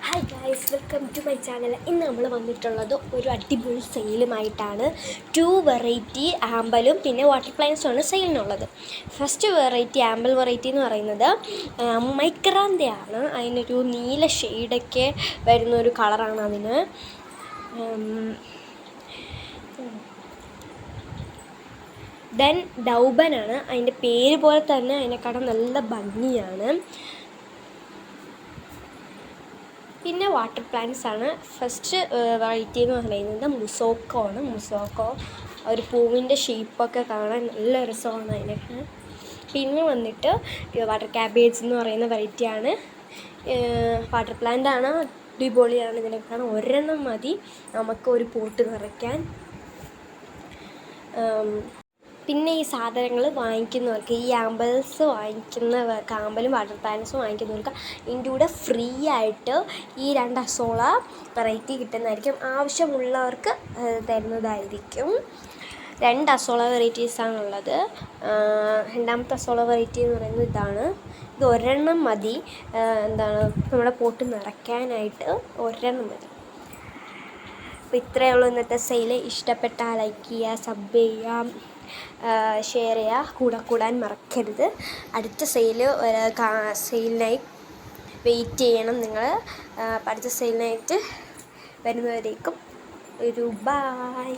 Hi guys, welcome to my channel. ഇന്ന് നമ്മൾ വന്നിട്ടുള്ളത് ഒരു അടിപൊളി സെയിലുമായിട്ടാണ്. 2 വെറൈറ്റി ആമ്പലും പിന്നെ വാട്ടർ പ്ലാന്റ്സുമാണ് സെയിലിനുള്ളത്. ഫസ്റ്റ് വെറൈറ്റി ആമ്പൽ വെറൈറ്റി എന്ന് പറയുന്നത് മൈക്രാന്തയാണ്. അതിനൊരു നീല ഷെയ്ഡൊക്കെ വരുന്നൊരു കളറാണ് അതിന്. ദെൻ ഡൗബനാണ്. അതിൻ്റെ പേര് പോലെ തന്നെ അതിനെക്കാളും നല്ല ഭംഗിയാണ്. പിന്നെ വാട്ടർ പ്ലാന്റ്സ് ആണ്. ഫസ്റ്റ് വെറൈറ്റി എന്ന് പറയുന്നത് മുസോക്കോ ആണ്. മുസോക്കോ ഒരു പൂവിൻ്റെ ഷേപ്പൊക്കെ കാണാൻ നല്ല രസമാണ് അതിനൊക്കെ. പിന്നെ വന്നിട്ട് വാട്ടർ ക്യാബേജ് എന്ന് പറയുന്ന വെറൈറ്റിയാണ്. വാട്ടർ പ്ലാന്റ് ആണ്, അടിപൊളിയാണ്. ഇതിനൊക്കെ ഒരെണ്ണം മതി നമുക്ക് ഒരു പോട്ട് നിറയ്ക്കാൻ. പിന്നെ ഈ സാധനങ്ങൾ വാങ്ങിക്കുന്നവർക്ക്, ഈ ആമ്പൽസ് വാങ്ങിക്കുന്നവർക്ക്, ആമ്പലും വാട്ടർ പ്ലാന്റ്സും വാങ്ങിക്കുന്നവർക്ക് ഇതിൻ്റെ കൂടെ ഫ്രീ ആയിട്ട് ഈ 2 അസോള വെറൈറ്റി കിട്ടുന്നതായിരിക്കും. ആവശ്യമുള്ളവർക്ക് തരുന്നതായിരിക്കും. 2 അസോള വെറൈറ്റീസാണുള്ളത്. രണ്ടാമത്തെ അസോള വെറൈറ്റി എന്ന് പറയുന്നത് ഇതാണ്. ഇത് ഒരെണ്ണം മതി, നമ്മുടെ പോട്ട് നിറയ്ക്കാനായിട്ട് ഒരെണ്ണം മതി. അപ്പോൾ ഇത്രയേ ഉള്ളൂ ഇന്നത്തെ സെയിൽ. ഇഷ്ടപ്പെട്ടാൽ ലൈക്ക് ചെയ്യുക, സബ് ചെയ്യുക, ഷെയർ ചെയ്യുക. കൂടാൻ മറക്കരുത്. അടുത്ത സെയിലിനായി വെയിറ്റ് ചെയ്യണം നിങ്ങൾ. അടുത്ത സെയിലിനായിട്ട് വരുന്നവരേക്കും ഒരു ബായ്.